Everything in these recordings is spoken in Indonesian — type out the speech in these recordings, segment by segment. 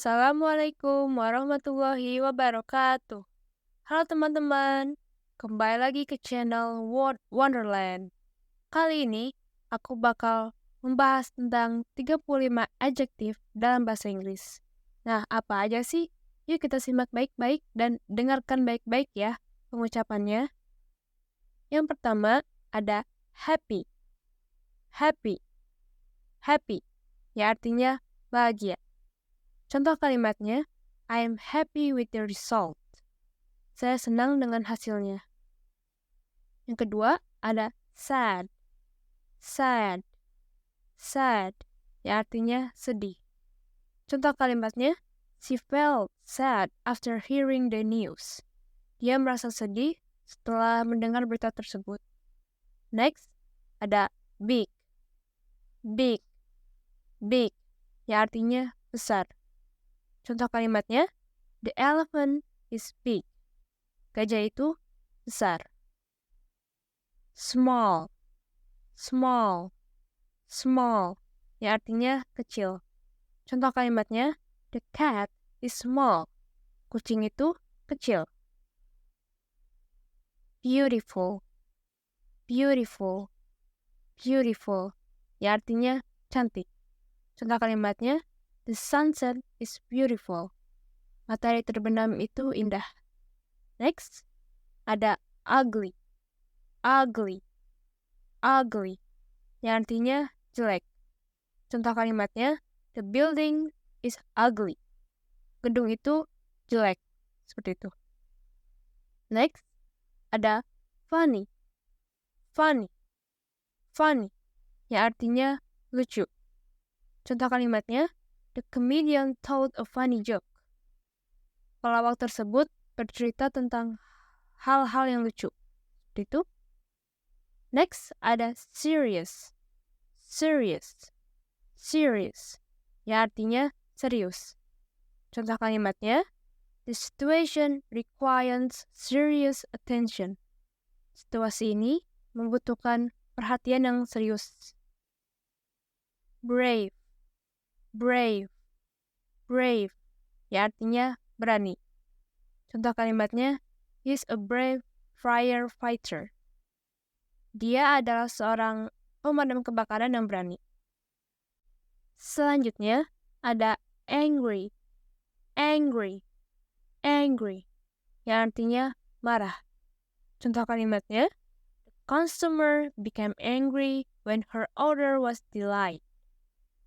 Assalamualaikum warahmatullahi wabarakatuh. Halo teman-teman, kembali lagi ke channel Word Wonderland. Kali ini aku bakal membahas tentang 35 adjektif dalam bahasa Inggris. Nah, apa aja sih? Yuk kita simak baik-baik dan dengarkan baik-baik ya pengucapannya. Yang pertama ada happy. Happy. Happy. Ya artinya bahagia. Contoh kalimatnya, I am happy with the result. Saya senang dengan hasilnya. Yang kedua, ada sad. Sad. Sad. Ya artinya sedih. Contoh kalimatnya, she felt sad after hearing the news. Dia merasa sedih setelah mendengar berita tersebut. Next, ada big. Big. Big. Ya artinya besar. Contoh kalimatnya, the elephant is big. Gajah itu besar. Small. Small. Small. Ya artinya kecil. Contoh kalimatnya, the cat is small. Kucing itu kecil. Beautiful. Beautiful. Beautiful. Ya artinya cantik. Contoh kalimatnya, the sunset is beautiful. Matahari terbenam itu indah. Next, ada ugly. Ugly. Ugly. Yang artinya jelek. Contoh kalimatnya, the building is ugly. Gedung itu jelek. Seperti itu. Next, ada funny. Funny. Funny. Yang artinya lucu. Contoh kalimatnya, the comedian told a funny joke. Pelawak tersebut bercerita tentang hal-hal yang lucu. Seperti itu. Next, ada serious. Serious. Serious. Yang artinya serius. Contoh kalimatnya, the situation requires serious attention. Situasi ini membutuhkan perhatian yang serius. Brave. Brave. Brave. Ya artinya berani. Contoh kalimatnya, he's a brave firefighter. Dia adalah seorang pemadam kebakaran yang berani. Selanjutnya, ada angry. Angry. Angry. Yang artinya marah. Contoh kalimatnya, the customer became angry when her order was delayed.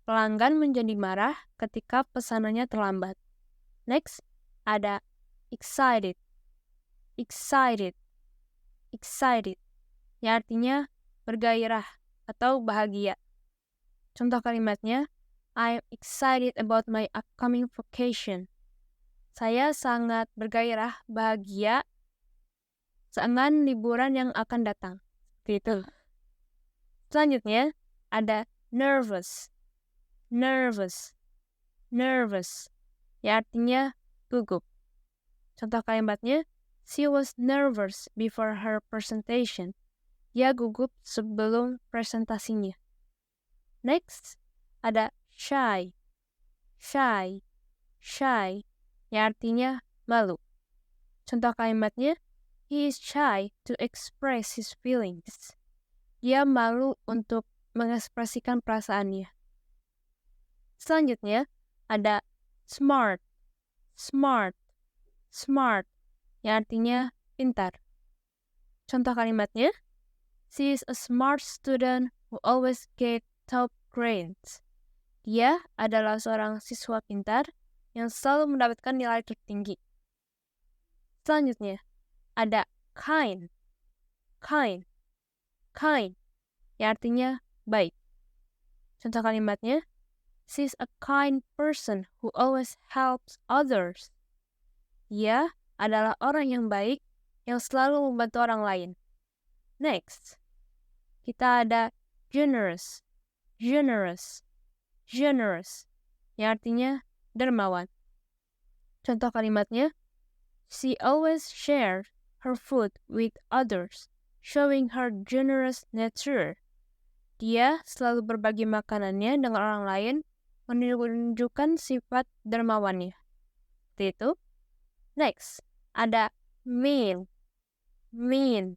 Pelanggan menjadi marah ketika pesanannya terlambat. Next, ada excited. Excited. Excited. Yang artinya bergairah atau bahagia. Contoh kalimatnya, I'm excited about my upcoming vacation. Saya sangat bergairah, bahagia dengan liburan yang akan datang. Gitu. Selanjutnya, ada nervous. Nervous. Nervous. Ya artinya gugup. Contoh kalimatnya, she was nervous before her presentation. Dia gugup sebelum presentasinya. Next, ada shy. Shy. Shy. Ya artinya malu. Contoh kalimatnya, he is shy to express his feelings. Dia malu untuk mengekspresikan perasaannya. Selanjutnya, ada smart. Smart. Smart. Yang artinya pintar. Contoh kalimatnya, she is a smart student who always get top grades. Dia adalah seorang siswa pintar yang selalu mendapatkan nilai tertinggi. Selanjutnya, ada kind. Kind. Kind. Yang artinya baik. Contoh kalimatnya, she's a kind person who always helps others. Dia adalah orang yang baik yang selalu membantu orang lain. Next, kita ada generous. Generous. Generous. Yang artinya dermawan. Contoh kalimatnya, she always shares her food with others, showing her generous nature. Dia selalu berbagi makanannya dengan orang lain, menunjukkan sifat dermawannya. Seperti itu. Next, ada mean. Mean.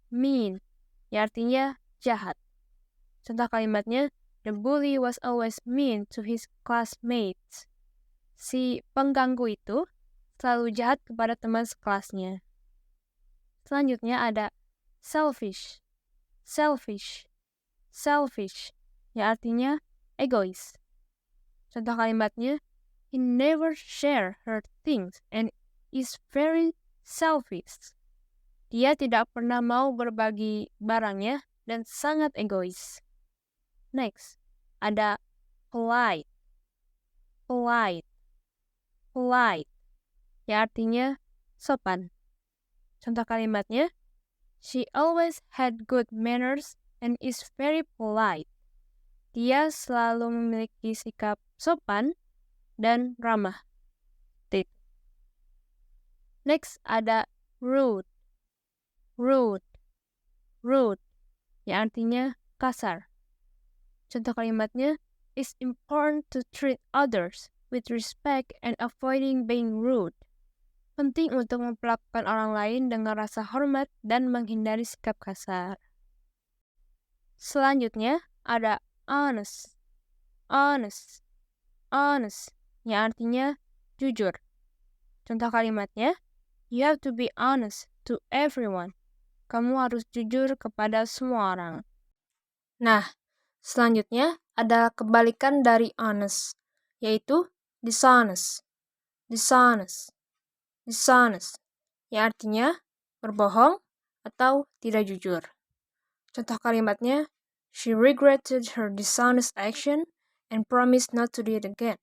Mean. Ya artinya jahat. Contoh kalimatnya, the bully was always mean to his classmates. Si pengganggu itu selalu jahat kepada teman sekelasnya. Selanjutnya ada selfish. Selfish. Selfish. Ya artinya egois. Contoh kalimatnya, he never share her things and is very selfish. Dia tidak pernah mau berbagi barangnya dan sangat egois. Next, ada polite. Polite. Polite. Ya artinya sopan. Contoh kalimatnya, she always had good manners and is very polite. Dia selalu memiliki sikap sopan dan ramah. Next ada rude. Rude. Rude. Ya artinya kasar. Contoh kalimatnya, it's important to treat others with respect and avoiding being rude. Penting untuk memperlakukan orang lain dengan rasa hormat dan menghindari sikap kasar. Selanjutnya ada honest. Honest. Honest. Ya artinya jujur. Contoh kalimatnya, you have to be honest to everyone. Kamu harus jujur kepada semua orang. Nah, selanjutnya adalah kebalikan dari honest, yaitu dishonest. Dishonest. Dishonest. Ya artinya berbohong atau tidak jujur. Contoh kalimatnya, she regretted her dishonest action and promised not to do it again.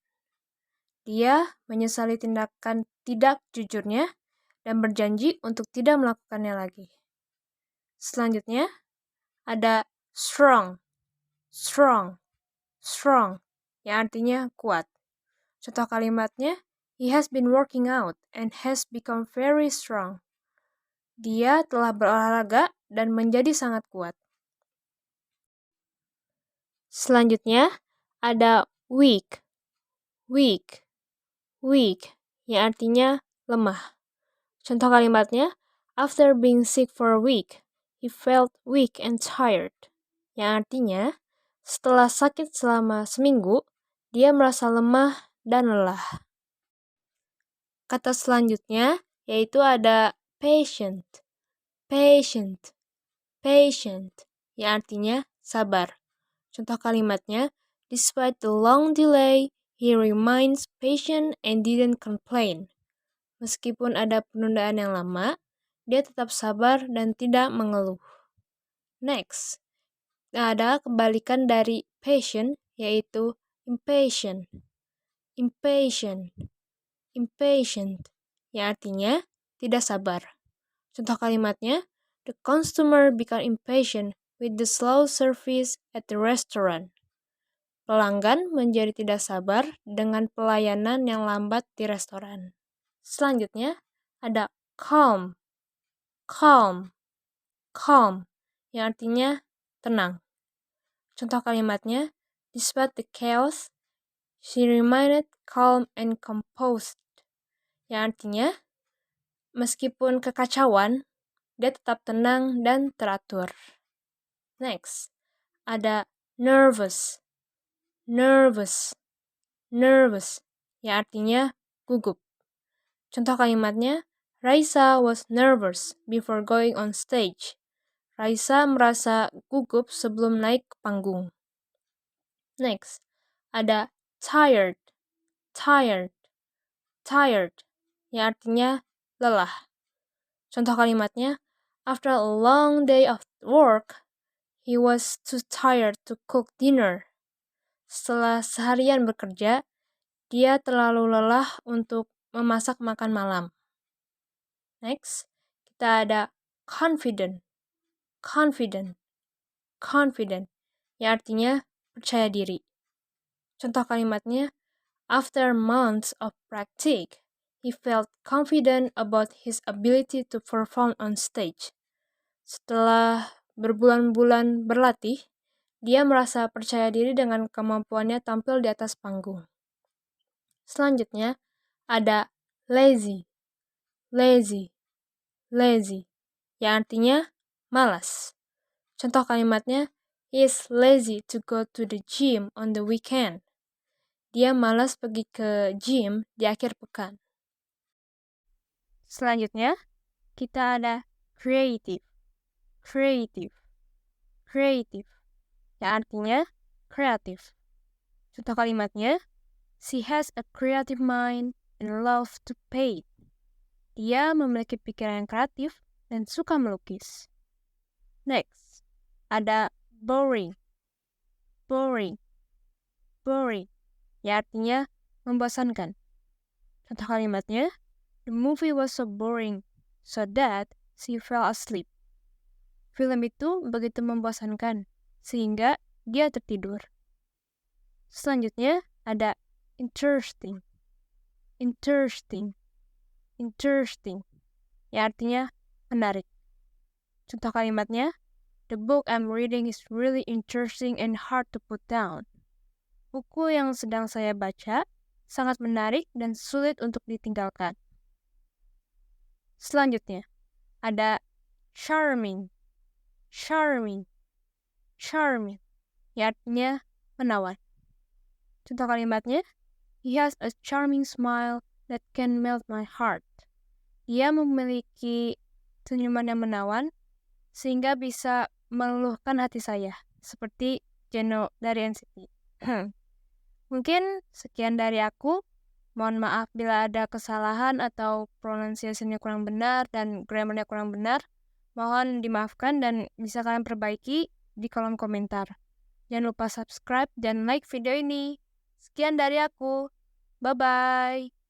Dia menyesali tindakan tidak jujurnya dan berjanji untuk tidak melakukannya lagi. Selanjutnya, ada strong. Strong. Strong. Yang artinya kuat. Contoh kalimatnya, he has been working out and has become very strong. Dia telah berolahraga dan menjadi sangat kuat. Selanjutnya, ada weak. Weak. Weak. Yang artinya lemah. Contoh kalimatnya, after being sick for a week, he felt weak and tired. Yang artinya, setelah sakit selama seminggu, dia merasa lemah dan lelah. Kata selanjutnya yaitu ada patient. Patient. Patient. Yang artinya sabar. Contoh kalimatnya, despite the long delay, he remains patient and didn't complain. Meskipun ada penundaan yang lama, dia tetap sabar dan tidak mengeluh. Next, ada kebalikan dari patient, yaitu impatient. Impatient. Impatient. Yang artinya tidak sabar. Contoh kalimatnya, the customer became impatient with the slow service at the restaurant. Pelanggan menjadi tidak sabar dengan pelayanan yang lambat di restoran. Selanjutnya, ada calm. Calm. Calm. Yang artinya tenang. Contoh kalimatnya, despite the chaos, she remained calm and composed. Yang artinya, meskipun kekacauan, dia tetap tenang dan teratur. Next, ada nervous. Nervous. Nervous. Yang artinya gugup. Contoh kalimatnya, Raisa was nervous before going on stage. Raisa merasa gugup sebelum naik ke panggung. Next, ada tired. Tired. Tired. Yang artinya lelah. Contoh kalimatnya, after a long day of work, he was too tired to cook dinner. Setelah seharian bekerja, dia terlalu lelah untuk memasak makan malam. Next, kita ada confident. Confident. Confident. Yang artinya percaya diri. Contoh kalimatnya, after months of practice, he felt confident about his ability to perform on stage. Setelah berbulan-bulan berlatih, Dia merasa percaya diri dengan kemampuannya tampil di atas panggung. Selanjutnya, ada lazy, lazy, lazy, yang artinya malas. Contoh kalimatnya, he is lazy to go to the gym on the weekend. Dia malas pergi ke gym di akhir pekan. Selanjutnya, kita ada creative, creative, creative, yang artinya kreatif. Contoh kalimatnya, she has a creative mind and love to paint. Dia memiliki pikiran yang kreatif dan suka melukis. Next, ada boring, boring, boring, yang artinya membosankan. Contoh kalimatnya, the movie was so boring, so that she fell asleep. Film itu begitu membosankan, sehingga dia tertidur. Selanjutnya ada interesting, interesting, interesting, yang artinya menarik. Contoh kalimatnya, the book I'm reading is really interesting and hard to put down. Buku yang sedang saya baca sangat menarik dan sulit untuk ditinggalkan. Selanjutnya, ada charming, charming, charming, yang artinya menawan. Contoh kalimatnya, he has a charming smile that can melt my heart. Dia memiliki senyuman yang menawan, sehingga bisa meluluhkan hati saya, seperti Jeno dari NCT. Mungkin sekian dari aku. Mohon maaf bila ada kesalahan atau pronunciation-nya kurang benar dan grammar-nya kurang benar. Mohon dimaafkan dan bisa kalian perbaiki di kolom komentar. Jangan lupa subscribe dan like video ini. Sekian dari aku. Bye-bye.